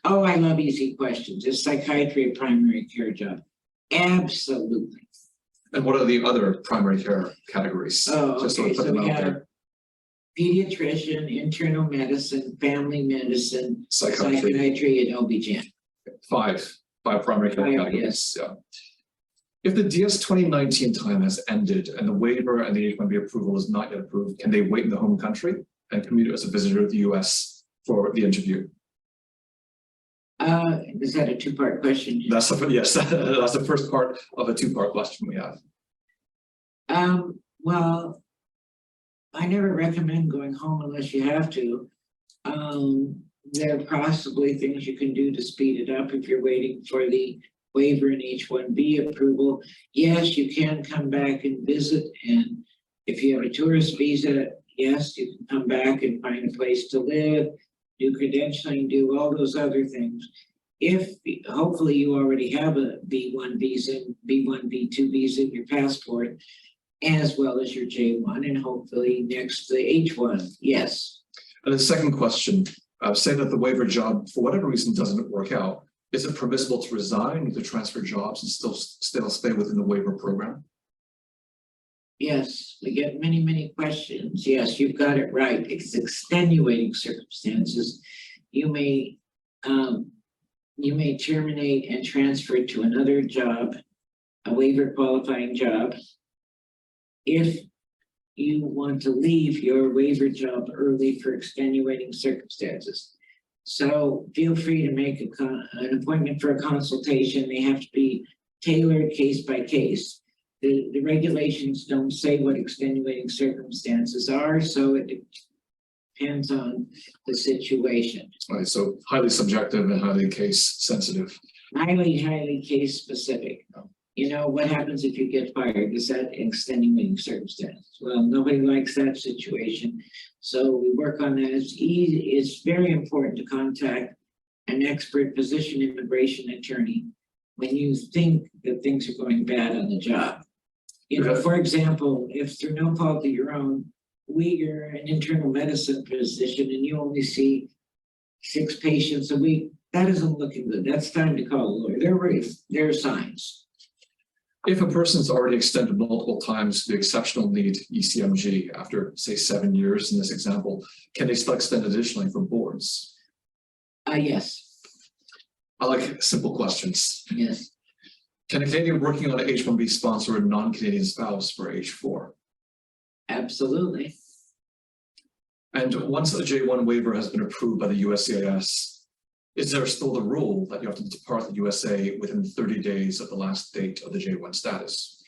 Oh, I love easy questions. Is psychiatry a primary care job? Absolutely. And what are the other primary care categories? Oh, okay, so we have pediatrician, internal medicine, family medicine, psychiatry, and OB-GYN. Five primary care categories. Yes. Yeah. If the DS 2019 time has ended and the waiver and the H-1B approval is not yet approved, can they wait in the home country and commute as a visitor to the US for the interview? Is that a two-part question? Yes, that's the first part of a two-part question we have. Well, I never recommend going home unless you have to. There are possibly things you can do to speed it up if you're waiting for the waiver and H-1B approval. Yes, you can come back and visit and If you have a tourist visa, yes, you can come back and find a place to live, do credentialing, do all those other things. If, hopefully you already have a B1 visa, B1, B2 visa in your passport, as well as your J1, and hopefully next the H1, yes. And the second question, say that the waiver job, for whatever reason, doesn't work out. Is it permissible to resign, to transfer jobs and still stay within the waiver program? Yes, we get many, many questions. Yes, you've got it right. It's extenuating circumstances. You may terminate and transfer to another job, a waiver qualifying job, if you want to leave your waiver job early for extenuating circumstances. So feel free to make an appointment for a consultation. They have to be tailored case by case. The regulations don't say what extenuating circumstances are, so it depends on the situation. All right, so highly subjective and highly case sensitive. Highly case specific. You know, what happens if you get fired? Is that extenuating circumstance? Well, nobody likes that situation. So we work on that. It's easy. It's very important to contact an expert physician immigration attorney when you think that things are going bad on the job. You know, for example, if through no fault of your own, you're an internal medicine physician and you only see 6 patients a week, that isn't looking good. That's time to call a lawyer. There are signs. If a person's already extended multiple times the exceptional need ECMG after, say, 7 years in this example, can they still extend additionally for boards? Yes. I like simple questions. Yes. Can a Canadian working on an H-1B sponsor a non-Canadian spouse for H-4? Absolutely. And once a J-1 waiver has been approved by the USCIS, is there still the rule that you have to depart the USA within 30 days of the last date of the J-1 status?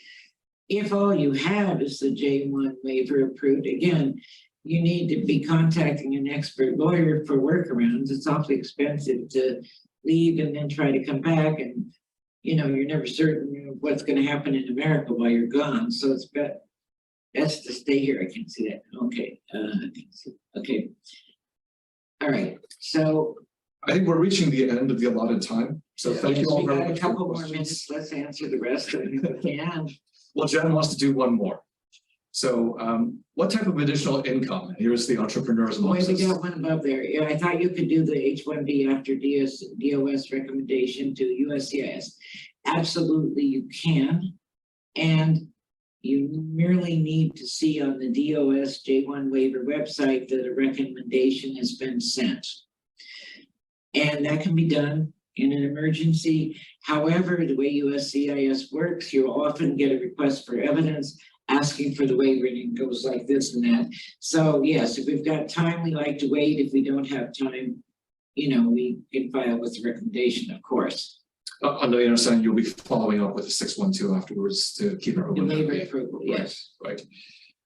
If all you have is the J-1 waiver approved, again, you need to be contacting an expert lawyer for workarounds. It's awfully expensive to leave and then try to come back, and you know, you're never certain of what's going to happen in America while you're gone. So it's best to stay here. I can see that. Okay. Okay. All right. So I think we're reaching the end of the allotted time. So thank you all very much. A couple more minutes. Let's answer the rest of it if we can. Well, Jen wants to do one more. So what type of additional income? Here's the entrepreneurs. Wait, we got one above there. Yeah, I thought you could do the H-1B after DOS recommendation to USCIS. Absolutely, you can. And you merely need to see on the DOS J-1 waiver website that a recommendation has been sent. And that can be done in an emergency. However, the way USCIS works, you'll often get a request for evidence asking for the waiver, and it goes like this and that. So yes, if we've got time, we like to wait. If we don't have time, you know, we can file with the recommendation, of course. On the understanding, you'll be following up with a 612 afterwards to keep our The waiver approval, yes. Right.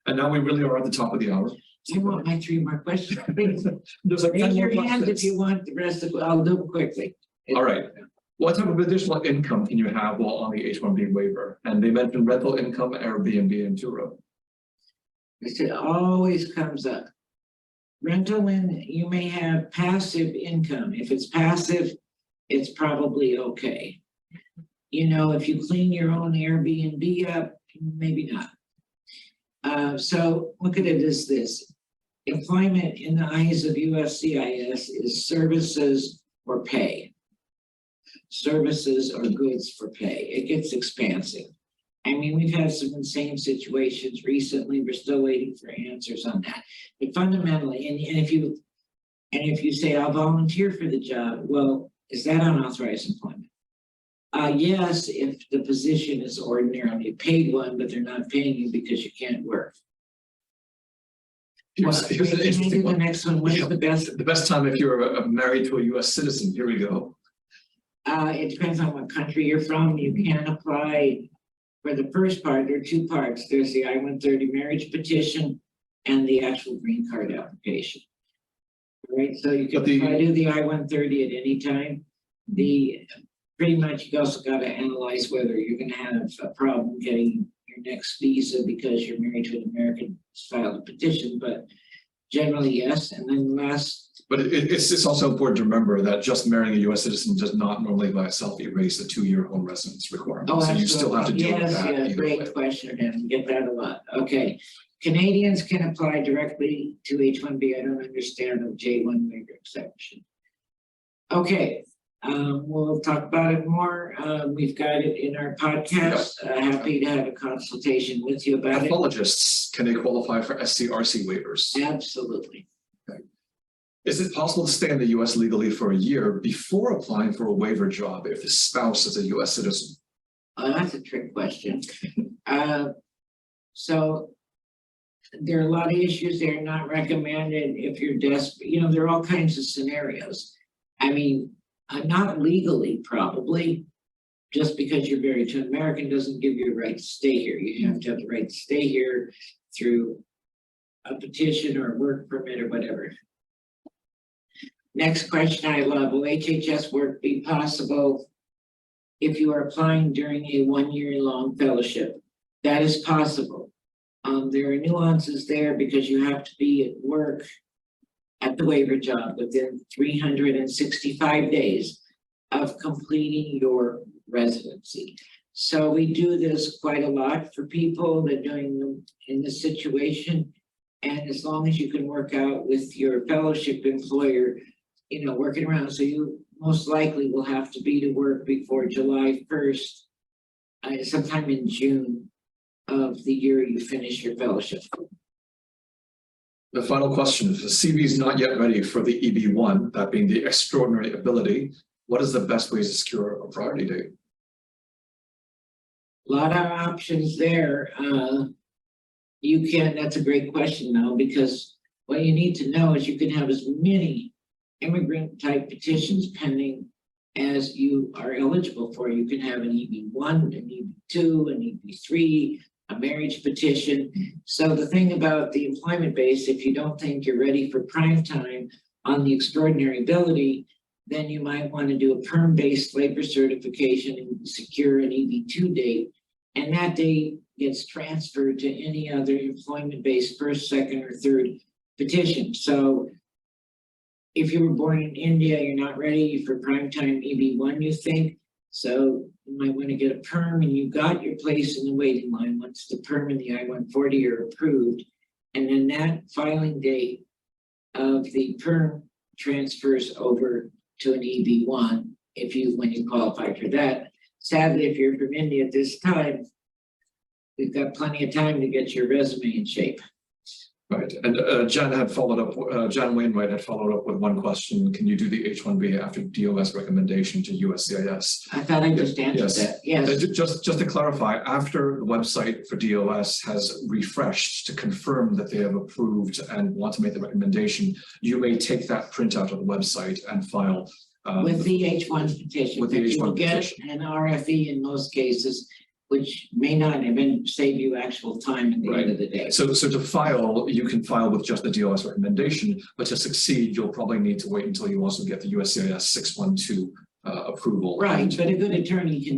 And now we really are at the top of the hour. I want my 3 more questions. There's like Raise your hand if you want the rest of it. I'll do them quickly. All right. What type of additional income can you have while on the H-1B waiver? And they mentioned rental income, Airbnb, and Turo. It always comes up. Rental, you may have passive income. If it's passive, it's probably okay. You know, if you clean your own Airbnb up, maybe not. So look at it as this. Employment in the eyes of USCIS is services or pay. Services or goods for pay. It gets expansive. I mean, we've had some insane situations recently. We're still waiting for answers on that. But fundamentally, and if you say I'll volunteer for the job, well, is that unauthorized employment? Yes, if the position is ordinarily a paid one, but they're not paying you because you can't work. Here's an interesting one. The next one. When's the best? The best time if you're married to a U.S. citizen. Here we go. It depends on what country you're from. You can apply for the first part. There are 2 parts. There's the I-130 marriage petition and the actual green card application. All right, so you can do the I-130 at any time. Pretty much you also got to analyze whether you're going to have a problem getting your next visa because you're married to an American, filed a petition, but generally, yes. And then last, But it's also important to remember that just marrying a U.S. citizen does not normally by itself erase the 2-year home residence requirement. oh, So you still have to deal with that yeah, either great way. question, and get that a lot. Okay. Canadians can apply directly to H-1B. I don't understand the J-1 waiver exception. Okay, we'll talk about it more. We've got it in our podcast. Happy to have a consultation with you about it. Pathologists, can they qualify for SCRC waivers? Absolutely. Is it possible to stay in the U.S. legally for a year before applying for a waiver job if the spouse is a U.S. citizen? That's a trick question. So there are a lot of issues there, not recommended if you're desperate. You know, there are all kinds of scenarios. I mean, not legally, probably. Just because you're married to an American doesn't give you a right to stay here. You have to have the right to stay here through a petition or a work permit or whatever. Next question I love, will HHS work be possible if you are applying during a 1-year-long fellowship? That is possible. There are nuances there because you have to be at work at the waiver job within 365 days of completing your residency. So we do this quite a lot for people that are doing them in this situation. And as long as you can work out with your fellowship employer, you know, working around, so you most likely will have to be to work before July 1st, sometime in June of the year you finish your fellowship. The final question, if the CV is not yet ready for the EB1, that being the extraordinary ability, what is the best way to secure a priority date? A lot of options there. You can, that's a great question though, because what you need to know is you can have as many immigrant type petitions pending as you are eligible for. You can have an EB1, an EB2, an EB3, a marriage petition. So the thing about the employment base, if you don't think you're ready for prime time on the extraordinary ability, then you might want to do a perm-based labor certification and secure an EB2 date. And that date gets transferred to any other employment-based first, second, or third petition. So if you were born in India, you're not ready for prime time EB1, you think. So you might want to get a perm, and you got your place in the waiting line once the perm and the I-140 are approved. And then that filing date of the perm transfers over to an EB1 when you qualify for that. Sadly, if you're from India at this time, we've got plenty of time to get your resume in shape. Right, and Jan Wainwright had followed up with one question. Can you do the H-1B after DOS recommendation to USCIS? I thought I just answered that. Yes. Just to clarify, after the website for DOS has refreshed to confirm that they have approved and want to make the recommendation, you may take that printout of the website and file with the H-1 petition. With the H-1 you will get petition. an RFE in most cases, which may not even save you actual time at the end of the day. So to file, you can file with just the DOS recommendation, but to succeed, you'll probably need to wait until you also get the USCIS 612 approval. Right, but a good attorney can,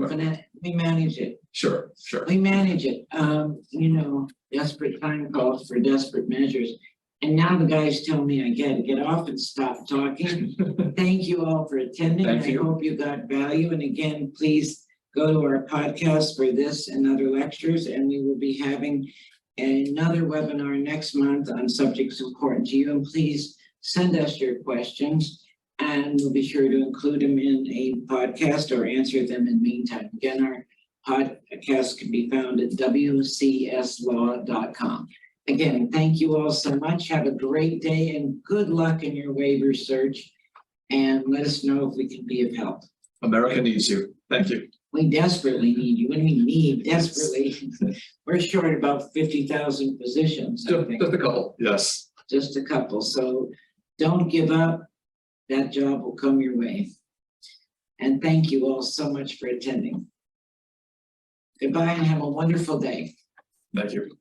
we manage it. Sure. We manage it. You know, desperate time calls for desperate measures. And now the guys tell me I gotta get off and stop talking. Thank you all for attending. Thank you. I hope you got value. And again, please go to our podcast for this and other lectures, and we will be having another webinar next month on subjects important to you. And please send us your questions, and we'll be sure to include them in a podcast or answer them in the meantime. Again, our podcast can be found at wcslaw.com. Again, thank you all so much. Have a great day and good luck in your waiver search. And let us know if we can be of help. America needs you. Thank you. We desperately need you. What do we need? Desperately. We're short about 50,000 positions. I think. Just a couple. Yes. Just a couple. So don't give up. That job will come your way. And thank you all so much for attending. Goodbye and have a wonderful day. Thank you.